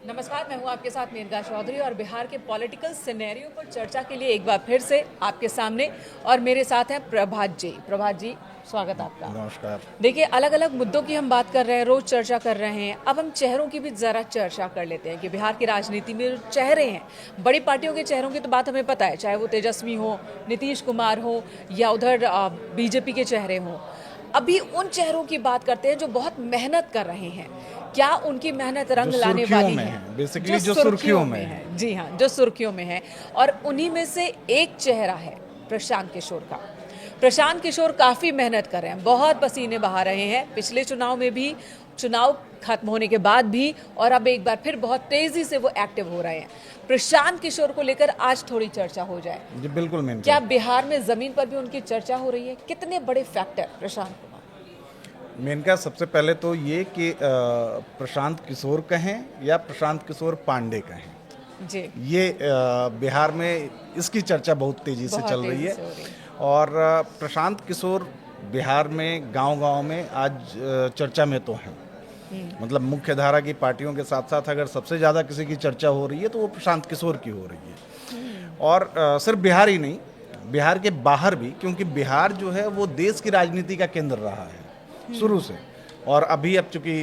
नमस्कार, मैं हूं आपके साथ मेनका चौधरी और बिहार के पॉलिटिकल सिनेरियो पर चर्चा के लिए एक बार फिर से आपके सामने और मेरे साथ हैं प्रभात जी। प्रभात जी, स्वागत आपका। नमस्कार। देखिए, अलग अलग मुद्दों की हम बात कर रहे हैं, रोज चर्चा कर रहे हैं। अब हम चेहरों की भी जरा चर्चा कर लेते हैं कि बिहार की राजनीति में जो चेहरे हैं, बड़ी पार्टियों के चेहरों की तो बात हमें पता है, चाहे वो तेजस्वी हो, नीतीश कुमार हो या उधर बीजेपी के चेहरे हों। अभी उन चेहरों की बात करते हैं जो बहुत मेहनत कर रहे हैं। क्या उनकी मेहनत रंग लाने वाली है? बेसिकली जो सुर्खियों में है। जी हाँ, जो सुर्खियों में है। और उन्हीं में से एक चेहरा है प्रशांत किशोर का। प्रशांत किशोर काफ़ी मेहनत कर रहे हैं, बहुत पसीने बहा रहे हैं, पिछले चुनाव में भी, चुनाव खत्म होने के बाद भी, और अब एक बार फिर बहुत तेजी से वो एक्टिव हो रहे हैं। प्रशांत किशोर को लेकर आज थोड़ी चर्चा हो जाए। जी बिल्कुल मैम। क्या बिहार में जमीन पर भी उनकी चर्चा हो रही है? कितने बड़े फैक्टर प्रशांत कुमार? मेनका सबसे पहले तो ये कि प्रशांत किशोर कहें या प्रशांत किशोर पांडे कहें, जी, ये बिहार में इसकी चर्चा बहुत तेजी से चल रही है। और प्रशांत किशोर बिहार में गांव-गांव में आज चर्चा में तो हैं। मतलब मुख्य धारा की पार्टियों के साथ साथ अगर सबसे ज़्यादा किसी की चर्चा हो रही है तो वो प्रशांत किशोर की हो रही है। और सिर्फ बिहार ही नहीं, बिहार के बाहर भी, क्योंकि बिहार जो है वो देश की राजनीति का केंद्र रहा है शुरू से। और अभी अब चूंकि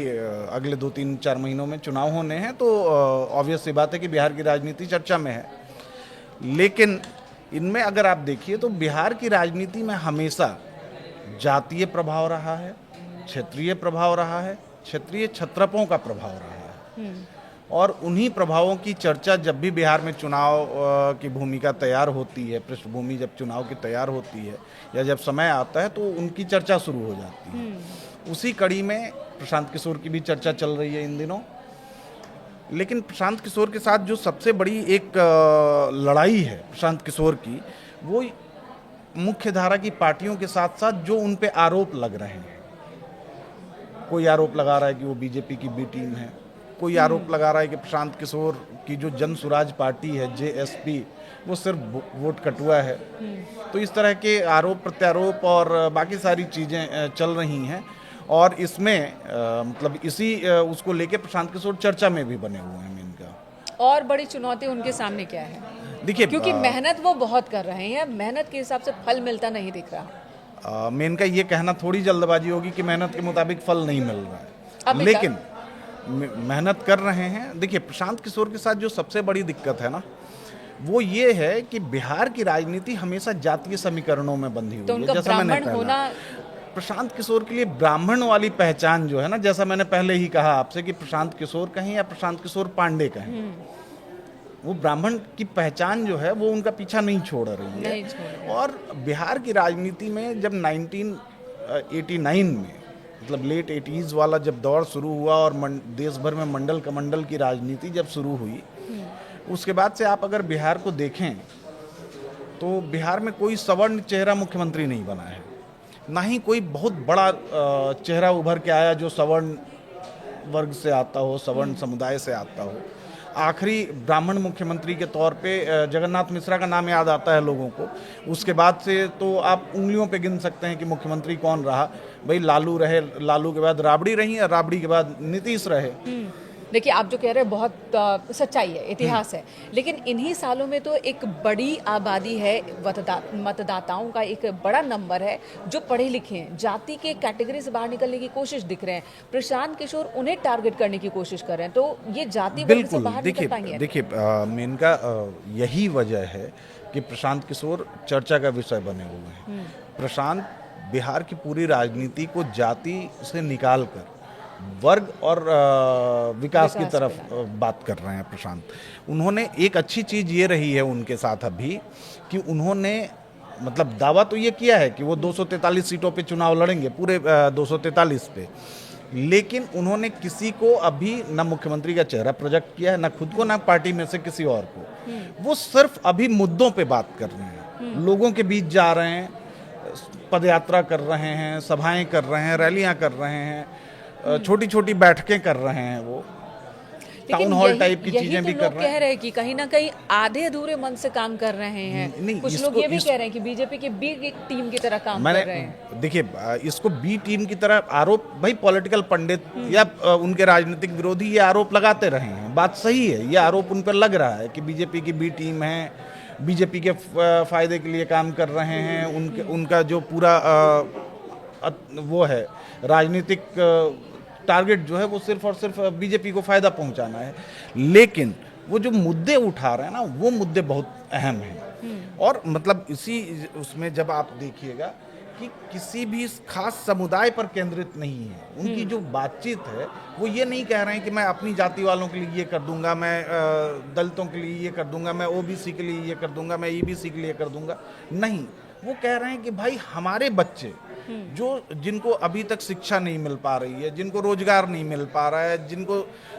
अगले 2-3-4 महीनों में चुनाव होने हैं तो ऑब्वियस सी बात है कि बिहार की राजनीति चर्चा में है। लेकिन इनमें अगर आप देखिए तो बिहार की राजनीति में हमेशा जातीय प्रभाव रहा है, क्षेत्रीय प्रभाव रहा है, क्षेत्रीय छत्रपों का प्रभाव रहा है। और उन्हीं प्रभावों की चर्चा जब भी बिहार में चुनाव की भूमिका तैयार होती है, पृष्ठभूमि जब चुनाव की तैयार होती है या जब समय आता है तो उनकी चर्चा शुरू हो जाती है। उसी कड़ी में प्रशांत किशोर की भी चर्चा चल रही है इन दिनों। लेकिन प्रशांत किशोर के साथ जो सबसे बड़ी एक लड़ाई है प्रशांत किशोर की, वो मुख्य धारा की पार्टियों के साथ साथ जो उन पे आरोप लग रहे हैं। कोई आरोप लगा रहा है कि वो बीजेपी की बी टीम है, कोई आरोप लगा रहा है कि प्रशांत किशोर की जो जन सुराज पार्टी है जेएसपी, वो सिर्फ वोट कटुआ है। तो इस तरह के आरोप प्रत्यारोप और बाकी सारी चीज़ें चल रही हैं। और इसमें मतलब इसी उसको लेके प्रशांत किशोर चर्चा में भी बने हुए हैं इनका। और बड़ी चुनौती उनके सामने क्या है? देखिए, क्योंकि मेहनत वो बहुत कर रहे हैं, मेहनत के हिसाब से फल मिलता नहीं दिख रहा। मेनका ये कहना थोड़ी जल्दबाजी होगी कि मेहनत के मुताबिक फल नहीं मिल रहा है, लेकिन मेहनत कर रहे हैं। देखिए, प्रशांत किशोर के साथ जो सबसे बड़ी दिक्कत है ना, वो ये है कि बिहार की राजनीति हमेशा जातीय समीकरणों में बंधी हुई है। जैसा मैंने कहा, प्रशांत किशोर के लिए ब्राह्मण वाली पहचान जो है ना, जैसा मैंने पहले ही कहा आपसे कि प्रशांत किशोर कहें या प्रशांत किशोर पांडे कहें, वो ब्राह्मण की पहचान जो है वो उनका पीछा नहीं छोड़ रही है। और बिहार की राजनीति में जब 1989 में, मतलब लेट 80s वाला जब दौर शुरू हुआ और देश भर में मंडल कमंडल की राजनीति जब शुरू हुई, उसके बाद से आप अगर बिहार को देखें तो बिहार में कोई सवर्ण चेहरा मुख्यमंत्री नहीं बना है, ना ही कोई बहुत बड़ा चेहरा उभर के आया जो सवर्ण वर्ग से आता हो, सवर्ण समुदाय से आता हो। आखिरी ब्राह्मण मुख्यमंत्री के तौर पे जगन्नाथ मिश्रा का नाम याद आता है लोगों को। उसके बाद से तो आप उंगलियों पे गिन सकते हैं कि मुख्यमंत्री कौन रहा। भाई लालू रहे, लालू के बाद राबड़ी रही, और राबड़ी के बाद नीतीश रहे। देखिए, आप जो कह रहे हैं बहुत सच्चाई है, इतिहास है, लेकिन इन्हीं सालों में तो एक बड़ी आबादी है, मतदाताओं का एक बड़ा नंबर है जो पढ़े लिखे हैं, जाति के कैटेगरी से बाहर निकलने की कोशिश दिख रहे हैं। प्रशांत किशोर उन्हें टारगेट करने की कोशिश कर रहे हैं, तो ये जाति वर्ग से बाहर निकल पाएंगे? देखिए, मेनका यही वजह है कि प्रशांत किशोर चर्चा का विषय बने हुए हैं। प्रशांत बिहार की पूरी राजनीति को जाति से निकाल कर वर्ग और विकास की तरफ बात कर रहे हैं प्रशांत। उन्होंने एक अच्छी चीज़ ये रही है उनके साथ अभी कि उन्होंने मतलब दावा तो ये किया है कि वो 243 सीटों पे चुनाव लड़ेंगे, पूरे 243 पे, लेकिन उन्होंने किसी को अभी ना मुख्यमंत्री का चेहरा प्रोजेक्ट किया है, ना खुद को, ना पार्टी में से किसी और को। वो सिर्फ अभी मुद्दों पे बात कर रहे हैं, लोगों के बीच जा रहे हैं, पदयात्रा कर रहे हैं, सभाएं कर रहे हैं, रैलियां कर रहे हैं, छोटी छोटी बैठकें कर रहे हैं वो। टाउन हॉल टाइप की चीजें भी तो कर लोग रहे कह हैं। रहे हैं कि कहीं ना कहीं आधे अधूरे मन से काम कर रहे हैं। नहीं, कुछ लोग ये भी कह रहे हैं कि बीजेपी की बी टीम की तरह काम कर रहे हैं। देखिए, इसको बी टीम की तरह आरोप, भाई पॉलिटिकल पंडित या उनके राजनीतिक विरोधी ये आरोप लगाते रहे हैं, बात सही है, ये आरोप उन पर लग रहा है कि बीजेपी की बी टीम है, बीजेपी के फायदे के लिए काम कर रहे हैं, उनका जो पूरा वो है राजनीतिक टारगेट जो है वो सिर्फ और सिर्फ बीजेपी को फायदा पहुंचाना है। लेकिन वो जो मुद्दे उठा रहे हैं ना, वो मुद्दे बहुत अहम हैं। और मतलब इसी उसमें जब आप देखिएगा कि किसी भी खास समुदाय पर केंद्रित नहीं है उनकी जो बातचीत है, वो ये नहीं कह रहे हैं कि मैं अपनी जाति वालों के लिए ये कर दूंगा, मैं दलितों के लिए ये कर दूंगा, मैं ओबीसी के लिए ये कर दूंगा, मैं ईबीसी के लिए कर दूंगा। नहीं, वो कह रहे हैं कि भाई हमारे बच्चे जो जिनको अभी तक शिक्षा नहीं मिल पा रही है, जिनको रोजगार नहीं मिल पा रहा है, जिनको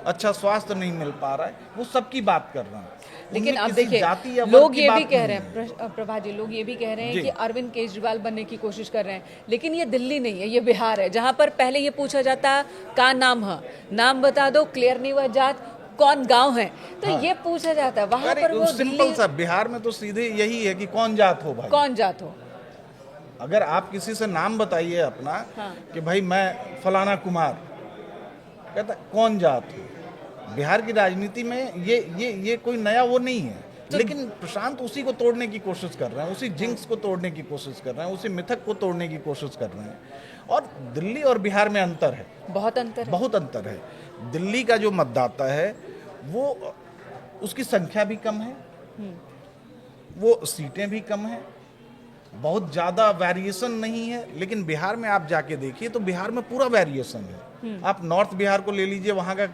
अच्छा स्वास्थ्य नहीं मिल पा रहा है, वो सबकी बात कर रहे हैं। लेकिन अब किसी देखिए, जाति या वर्ग लोग की ये भी बात कह नहीं रहे है। हैं, प्रभा जी, लोग ये भी कह रहे हैं जी। कि अरविंद केजरीवाल बनने की कोशिश कर रहे हैं। लेकिन ये दिल्ली नहीं है, ये बिहार है, जहां पर पहले ये पूछा जाता का नाम है, नाम बता दो, क्लियर नहीं हुआ जात, कौन गांव है, तो हाँ। ये पूछा जाता है। वहां अरे पर वो सिंपल सा, बिहार में तो सीधे यही है कि कौन जात हो भाई। कौन जात हो। अगर आप किसी से नाम बताइए अपना, हाँ। कि भाई मैं फलाना कुमार, कहता कौन जात हो। बिहार की राजनीति में ये कोई नया वो नहीं है। लेकिन प्रशांत उसी को तोड़ने की कोशिश कर रहे हैं, उसी जिंक्स को तोड़ने की कोशिश कर रहे हैं, उसी मिथक को तोड़ने की कोशिश कर रहे हैं। और दिल्ली और बिहार में अंतर है, बहुत अंतर है। बहुत अंतर है। दिल्ली का जो मतदाता है वो, उसकी संख्या भी कम है, वो सीटें भी कम हैं, बहुत ज़्यादा वेरिएशन नहीं है। लेकिन बिहार में आप जाके देखिए तो बिहार में पूरा वेरिएशन है। आप नॉर्थ बिहार को ले लीजिए, वहाँ का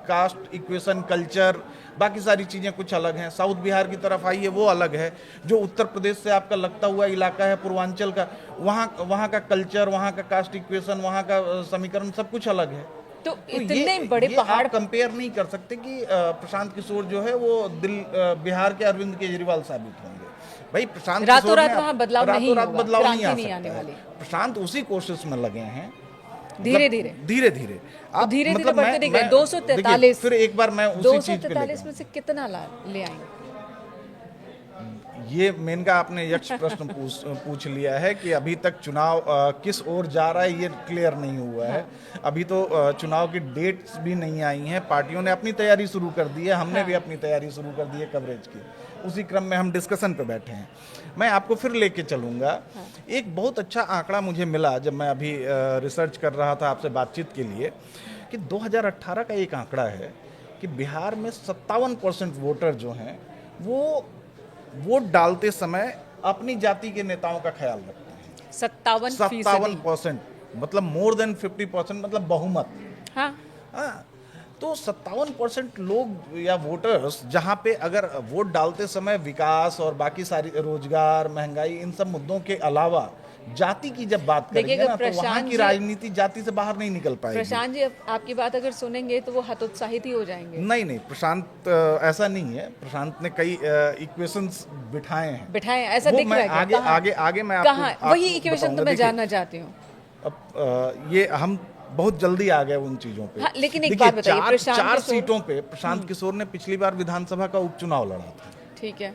कास्ट इक्वेशन, कल्चर, बाकी सारी चीज़ें कुछ अलग हैं। साउथ बिहार की तरफ आइए, वो अलग है। जो उत्तर प्रदेश से आपका लगता हुआ इलाका है पूर्वांचल का, वहाँ का कल्चर, वहाँ का कास्ट इक्वेशन, वहाँ का समीकरण सब कुछ अलग है। तो इतने बड़े पहाड़ कंपेयर नहीं कर सकते कि प्रशांत किशोर जो है वो बिहार के अरविंद केजरीवाल साबित होंगे। भाई प्रशांत रातों रात वहाँ बदलाव नहीं होगा, बदलाव नहीं आ क्रांति नहीं आने सकता वाली। है। प्रशांत उसी कोशिश में लगे हैं, धीरे धीरे धीरे धीरे आप धीरे मतलब बढ़ते दिख रहे हैं। देखिए, 243 फिर एक बार मैं उसी चीज पे 243 में से कितना ले आएंगे। ये मेन का आपने यक्ष प्रश्न पूछ लिया है कि अभी तक चुनाव किस ओर जा रहा है ये क्लियर नहीं हुआ है। अभी तो चुनाव की डेट्स भी नहीं आई हैं, पार्टियों ने अपनी तैयारी शुरू कर दी है, हमने भी अपनी तैयारी शुरू कर दी है कवरेज की। उसी क्रम में हम डिस्कशन पे बैठे हैं। मैं आपको फिर लेके चलूँगा। एक बहुत अच्छा आंकड़ा मुझे मिला जब मैं अभी रिसर्च कर रहा था आपसे बातचीत के लिए, कि 2018 का एक आंकड़ा है कि बिहार में 57% वोटर जो हैं वो वोट डालते समय अपनी जाति के नेताओं का ख्याल रखते हैं। 57%, मतलब मोर देन 50%, मतलब बहुमत। हाँ। तो 57% लोग या वोटर्स, जहाँ पे अगर वोट डालते समय विकास और बाकी सारी रोजगार, महंगाई, इन सब मुद्दों के अलावा जाति की जब बात करेंगे ना, तो वहाँ की राजनीति जाति से बाहर नहीं निकल पाएगी। प्रशांत जी, आपकी बात अगर सुनेंगे तो वो हतोत्साहित ही हो जाएंगे। नहीं, प्रशांत ऐसा नहीं है। प्रशांत ने कई इक्वेशंस बिठाए हैं, ऐसा दिख रहा है। आगे मैं आपको वही इक्वेशन तो मैं जानना चाहती हूँ। अब ये हम बहुत जल्दी आ गए उन चीजों पे। हाँ, लेकिन एक बात बताइए, चार सीटों पे प्रशांत किशोर ने पिछली बार विधानसभा का उपचुनाव लड़ा था। ठीक है।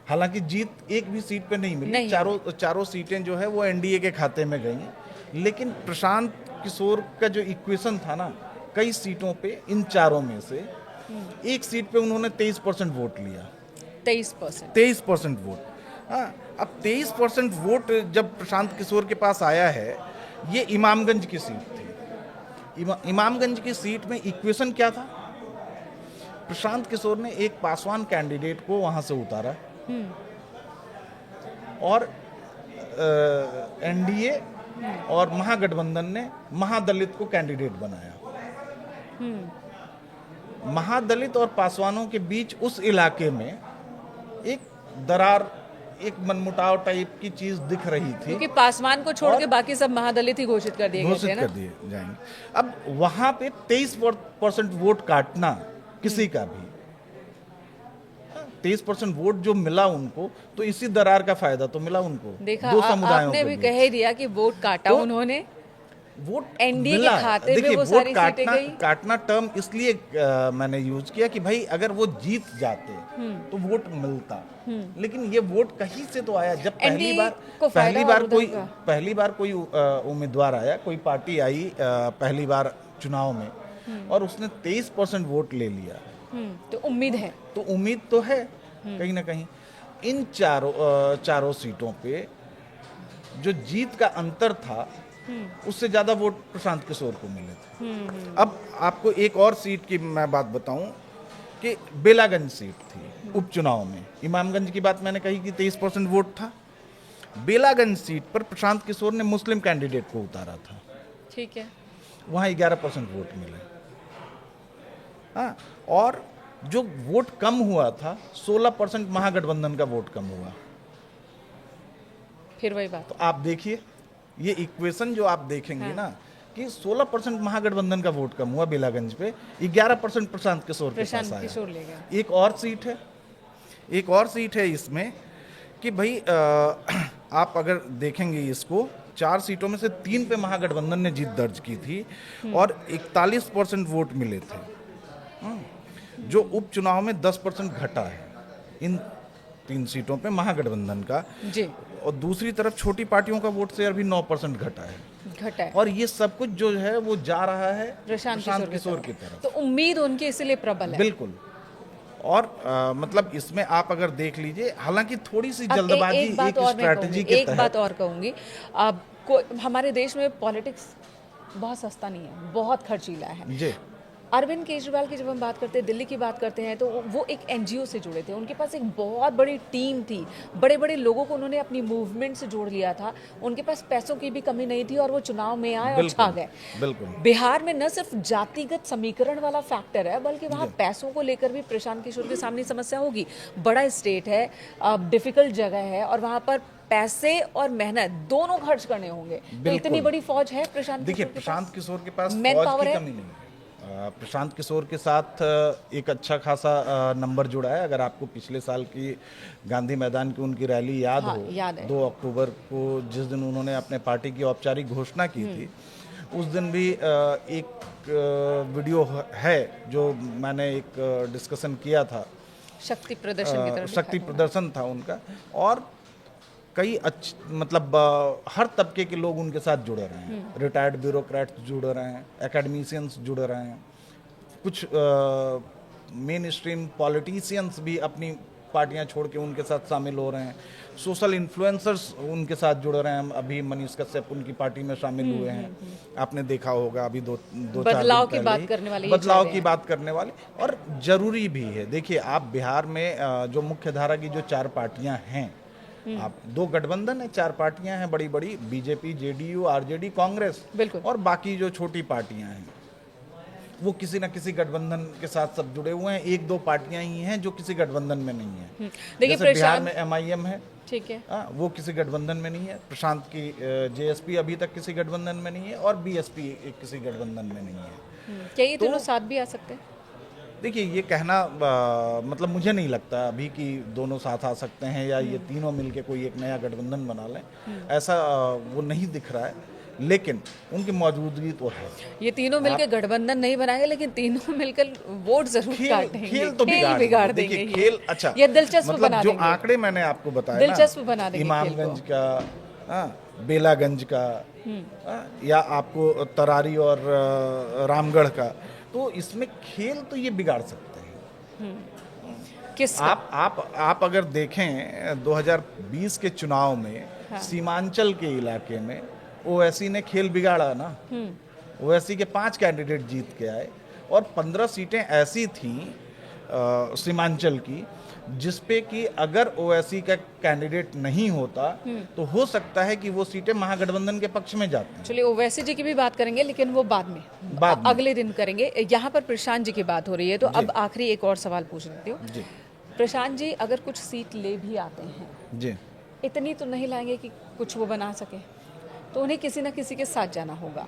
हालांकि जीत एक भी सीट पे नहीं मिली, चारों सीटें जो है वो एनडीए के खाते में गई। लेकिन प्रशांत किशोर का जो इक्वेशन था ना, कई सीटों पे, इन चारों में से एक सीट पे उन्होंने 23% वोट लिया। 23% वोट। हाँ, अब 23% वोट जब प्रशांत किशोर के पास आया है, ये इमामगंज की सीट थी। इमामगंज की सीट में इक्वेशन क्या था? प्रशांत किशोर ने एक पासवान कैंडिडेट को वहां से उतारा और एनडीए और महागठबंधन ने महादलित को कैंडिडेट बनाया। महादलित और पासवानों के बीच उस इलाके में एक दरार, एक मनमुटाव टाइप की चीज दिख रही थी, क्योंकि पासवान को छोड़ के बाकी सब महादलित ही घोषित कर दिए जाएंगे। अब वहां पे 23% वोट काटना किसी का भी, 23% वोट जो मिला उनको, तो इसी दरार का फायदा तो मिला उनको। देखा, दो समुदायों आपने भी कह ही दिया कि वोट काटा उन्होंने। वोट एनडीए के मिला। खाते में देखिए, वो वोट सारी सीटें गई। काटना टर्म इसलिए मैंने यूज किया कि भाई अगर वो जीत जाते तो वोट मिलता, लेकिन ये वोट कहीं से तो आया। जब एनडीए को फायदा और उधर का। पहली बार कोई उम्मीदवार आया, कोई पार्टी आई पहली बार चुनाव में और उसने 23% वोट ले लिया, तो उम्मीद है। तो उम्मीद तो है कहीं ना कहीं। इन चारों सीटों पे जो जीत का अंतर था उससे ज्यादा वोट प्रशांत किशोर को मिले थे। अब आपको एक और सीट की मैं बात बताऊं कि बेलागंज सीट थी उपचुनाव में। इमामगंज की बात मैंने कही कि 23% वोट था। बेलागंज सीट पर प्रशांत किशोर ने मुस्लिम कैंडिडेट को उतारा था, ठीक है। वहां 11% वोट मिले। हाँ, और जो वोट कम हुआ था 16% महागठबंधन का वोट कम हुआ। फिर वही बात। तो आप देखिए ये इक्वेशन जो आप देखेंगे ना कि 16% महागठबंधन का वोट कम हुआ बेलागंज पे, 11% प्रशांत किशोर के पास आया। ले गया। एक और सीट है इसमें कि भाई आप अगर देखेंगे इसको, 4 सीटों में से 3 पे महागठबंधन ने जीत दर्ज की थी और 41% वोट मिले थे। जो उपचुनाव में 10% घटा है इन 3 सीटों पे महागठबंधन का जी। और दूसरी तरफ छोटी पार्टियों का वोट शेयर भी 9% घटा है। और ये सब कुछ जो है वो जा रहा है प्रशांत किशोर की तरफ। तो उम्मीद उनकी इसलिए प्रबल है। बिल्कुल। और मतलब इसमें आप अगर देख लीजिए, हालांकि थोड़ी सी जल्दबाजी एक स्ट्रैटेजी के तहत। एक बात और कहूंगी, अब हमारे देश में पॉलिटिक्स बहुत सस्ता नहीं है, बहुत खर्चीला है जी। अरविंद केजरीवाल की जब हम बात करते हैं, दिल्ली की बात करते हैं, तो वो एक एनजीओ से जुड़े थे। उनके पास एक बहुत बड़ी टीम थी, बड़े बड़े लोगों को उन्होंने अपनी मूवमेंट से जोड़ लिया था। उनके पास पैसों की भी कमी नहीं थी और वो चुनाव में आए और छा गए। बिल्कुल। बिहार में न सिर्फ जातिगत समीकरण वाला फैक्टर है, बल्कि वहाँ पैसों को लेकर भी प्रशांत किशोर के सामने समस्या होगी। बड़ा स्टेट है, डिफिकल्ट जगह है और वहाँ पर पैसे और मेहनत दोनों खर्च करने होंगे। तो इतनी बड़ी फौज है प्रशांत। देखिए, प्रशांत किशोर के पास मैन फौज पावर की है। कमी नहीं है। प्रशांत किशोर के साथ एक अच्छा खासा नंबर जुड़ा है। अगर आपको पिछले साल की गांधी मैदान की उनकी रैली याद हो, याद है। 2 अक्टूबर को जिस दिन उन्होंने अपने पार्टी की औपचारिक घोषणा की थी, उस दिन भी एक वीडियो है जो मैंने एक डिस्कशन किया था। शक्ति प्रदर्शन की तरफ शक्ति प्रदर्शन था उनका, और कई मतलब हर तबके के लोग उनके साथ जुड़े रहे हैं। रिटायर्ड ब्यूरोक्रेट्स जुड़ रहे हैं, एकेडमिशियंस जुड़ रहे हैं, कुछ मेन स्ट्रीम पॉलिटिशियंस भी अपनी पार्टियां छोड़ के उनके साथ शामिल हो रहे हैं। सोशल इन्फ्लुएंसर्स उनके साथ जुड़ रहे हैं। अभी मनीष कश्यप उनकी पार्टी में शामिल हुए हैं, आपने देखा होगा अभी दो बदलाव की बात करने वाले, बदलाव की बात करने वाले। और जरूरी भी है। देखिए, आप बिहार में जो मुख्य धारा की जो 4 पार्टियां हैं, आप 2 गठबंधन है, 4 पार्टियां हैं बड़ी बड़ी, बीजेपी, जेडीयू, आरजेडी, कांग्रेस, और बाकी जो छोटी पार्टियां हैं वो किसी न किसी गठबंधन के साथ सब जुड़े हुए हैं। 1-2 पार्टियां ही हैं जो किसी गठबंधन में नहीं है। जैसे बिहार में एमआईएम है, ठीक है, वो किसी गठबंधन में नहीं है। प्रशांत की जेएसपी अभी तक किसी गठबंधन में नहीं है और बीएसपी किसी गठबंधन में नहीं है। क्या ये दोनों साथ भी आ सकते हैं? देखिए, ये कहना मतलब मुझे नहीं लगता अभी कि दोनों साथ आ सकते हैं या ये तीनों मिलके कोई एक नया गठबंधन बना लें, ऐसा वो नहीं दिख रहा है। लेकिन उनकी मौजूदगी तो है। ये तीनों मिलकर गठबंधन नहीं बनाएंगे, लेकिन तीनों मिलकर वोट जरूर काटेंगे। खेल तो बिगाड़ देंगे। खेल अच्छा, ये दिलचस्प मतलब बना जो देंगे। आंकड़े मैंने आपको बताया, दिलचस्प बना देंगे। इमामगंज का, बेलागंज का, या आपको तरारी और रामगढ़ का, तो इसमें खेल तो ये बिगाड़ सकते हैं। आप अगर देखें 2020 के चुनाव में, सीमांचल के इलाके में ओवैसी ने खेल बिगाड़ा ना। ओवैसी के 5 कैंडिडेट जीत के आए और 15 सीटें ऐसी थीं सीमांचल की जिसपे कि अगर ओवैसी का कैंडिडेट नहीं होता तो हो सकता है कि वो सीटें महागठबंधन के पक्ष में जाती। चलिए, ओवैसी जी की भी बात करेंगे, लेकिन वो बाद में अगले दिन करेंगे। यहाँ पर प्रशांत जी की बात हो रही है, तो अब आखिरी एक और सवाल पूछ लेती हूँ। प्रशांत जी अगर कुछ सीट ले भी आते हैं जी, इतनी तो नहीं लाएंगे कि कुछ वो बना सके, तो उन्हें किसी न किसी के साथ जाना होगा।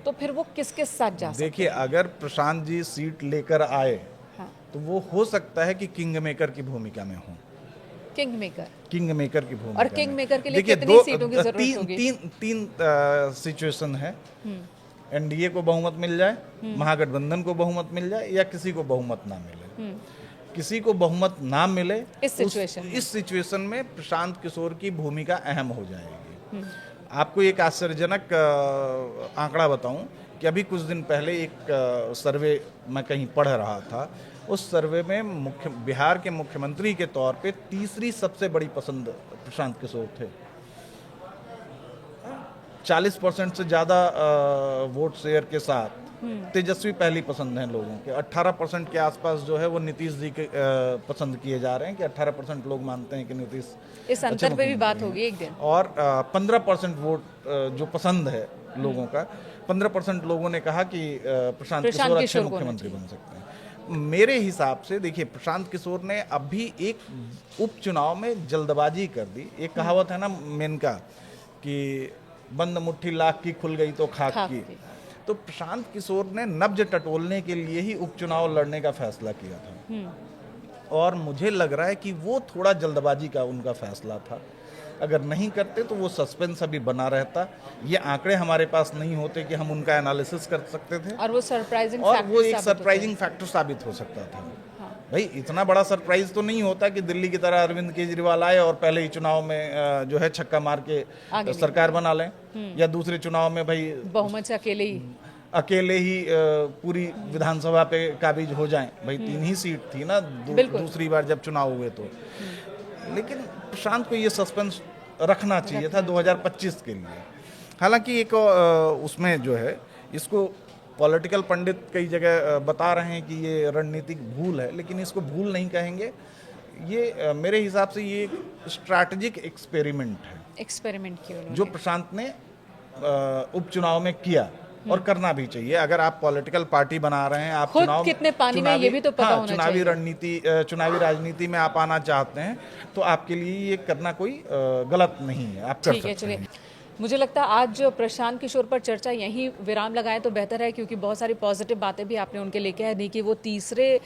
तो फिर वो किसके साथ जा सकते हैं? देखिए, अगर प्रशांत जी सीट लेकर आए तो वो हो सकता है कि किंग मेकर की भूमिका में हो। किंग मेकर किंग मेकर की भूमिका और में। किंग मेकर के लिए देखिए, कितनी सीटों की जरूरत तीन होगी? तीन सिचुएशन है। एनडीए को बहुमत मिल जाए, महागठबंधन को बहुमत मिल जाए, या किसी को बहुमत ना मिले। किसी को बहुमत ना मिले इस सिचुएशन में प्रशांत किशोर की भूमिका अहम हो जाएगी। आपको एक आश्चर्यजनक आंकड़ा बताऊं कि अभी कुछ दिन पहले एक सर्वे मैं कहीं पढ़ रहा था। उस सर्वे में बिहार के मुख्यमंत्री के तौर पे तीसरी सबसे बड़ी पसंद प्रशांत किशोर थे। 40% से ज़्यादा वोट शेयर के साथ तेजस्वी पहली पसंद है लोगों के। 18% के आसपास जो है वो नीतीश जी के पसंद किए जा रहे हैं, कि 18% लोग मानते हैं कि नीतीश। इस अंतर पे भी बात होगी एक दिन। और 15% वोट जो पसंद है लोगों का, 15% लोगों ने कहा कि प्रशांत किशोर अच्छे मुख्यमंत्री बन सकते हैं। मेरे हिसाब से देखिए, प्रशांत किशोर ने अभी एक उपचुनाव में जल्दबाजी कर दी। एक कहावत है ना मेनका कि बंद मुट्ठी लाख की, खुल गई तो खाक की। तो प्रशांत किशोर ने नब्ज टटोलने के लिए ही उपचुनाव लड़ने का फैसला किया था, और मुझे लग रहा है कि वो थोड़ा जल्दबाजी का उनका फैसला था। अगर नहीं करते तो वो सस्पेंस अभी बना रहता। ये आंकड़े हमारे पास नहीं होते कि हम उनका एनालिसिस कर सकते थे, और वो सरप्राइजिंग फैक्टर साबित हो सकता था। भाई, इतना बड़ा सरप्राइज तो नहीं होता कि दिल्ली की तरह अरविंद केजरीवाल आए और पहले ही चुनाव में जो है छक्का मार के सरकार बना लें, या दूसरे चुनाव में भाई बहुमत से अकेले ही पूरी विधानसभा पे काबिज हो जाएं। भाई 3 ही सीट थी ना दूसरी बार जब चुनाव हुए तो। लेकिन प्रशांत को ये सस्पेंस रखना चाहिए था 2025 के लिए। हालांकि एक उसमें जो है, इसको पॉलिटिकल पंडित कई जगह बता रहे हैं कि ये रणनीतिक भूल है, लेकिन इसको भूल नहीं कहेंगे। ये मेरे हिसाब से ये एक स्ट्रैटेजिक एक्सपेरिमेंट है, जो प्रशांत ने उपचुनाव में किया, और करना भी चाहिए। अगर आप पॉलिटिकल पार्टी बना रहे हैं, आप चुनाव कितने पानी में ये भी तो पता होना चाहिए। चुनावी राजनीति में आप आना चाहते हैं तो आपके लिए ये करना कोई गलत नहीं है, आप कर सकते हैं। मुझे लगता है आज जो प्रशांत किशोर पर चर्चा यहीं विराम लगाए तो बेहतर है, क्योंकि बहुत सारी पॉजिटिव बातें भी आपने उनके लिए कह दी कि वो तीसरे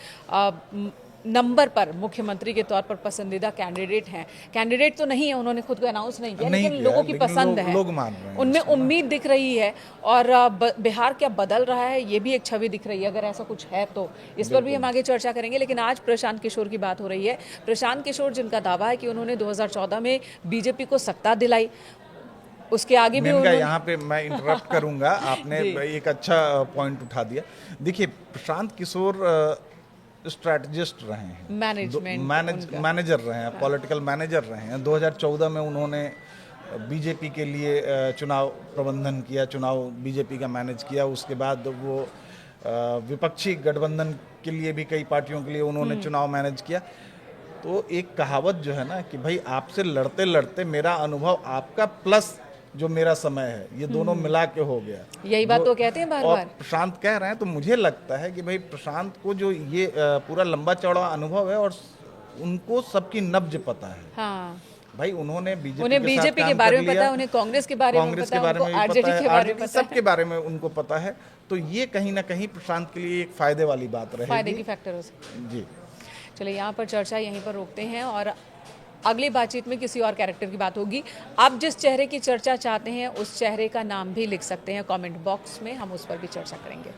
नंबर पर मुख्यमंत्री के तौर पर पसंदीदा कैंडिडेट हैं। कैंडिडेट तो नहीं है, उन्होंने खुद को अनाउंस नहीं किया, लेकिन लोगों की पसंद है, लोग मान रहे हैं, उनमें उम्मीद दिख रही है। और बिहार क्या बदल रहा है, ये भी एक छवि दिख रही है। अगर ऐसा कुछ है तो इस पर भी हम आगे चर्चा करेंगे। लेकिन आज प्रशांत किशोर की बात हो रही है। प्रशांत किशोर, जिनका दावा है कि उन्होंने 2014 में बीजेपी को सत्ता दिलाई, उसके आगे भी यहाँ पे मैं इंटरप्ट करूंगा। आपने एक अच्छा पॉइंट उठा दिया। देखिए, प्रशांत किशोर स्ट्रैटेजिस्ट रहे हैं, मैनेजर रहे हैं, पॉलिटिकल मैनेजर रहे हैं। 2014 में उन्होंने बीजेपी के लिए चुनाव प्रबंधन किया, चुनाव बीजेपी का मैनेज किया। उसके बाद वो विपक्षी गठबंधन के लिए भी, कई पार्टियों के लिए उन्होंने चुनाव मैनेज किया। तो एक कहावत जो है ना कि भाई, आपसे लड़ते लड़ते मेरा अनुभव आपका प्लस जो मेरा समय है, ये दोनों मिला के हो गया। यही बात तो कहते हैं बार बार, प्रशांत कह रहे हैं। तो मुझे लगता है कि भाई, प्रशांत को जो ये पूरा लंबा चौड़ा अनुभव है, और उनको सबकी नब्ज पता है। हाँ। भाई, उन्होंने बीजेपी के बारे में पता है, उन्हें कांग्रेस के बारे में पता है, आरजेडी के बारे में, सबके बारे में उनको पता है। तो ये कहीं ना कहीं प्रशांत के लिए एक फायदे वाली बात रहेगी, फायदे की फैक्टर हो सकती है। जी, चलिए, यहाँ पर चर्चा यहीं पर रोकते हैं, और अगली बातचीत में किसी और कैरेक्टर की बात होगी। आप जिस चेहरे की चर्चा चाहते हैं, उस चेहरे का नाम भी लिख सकते हैं कमेंट बॉक्स में, हम उस पर भी चर्चा करेंगे।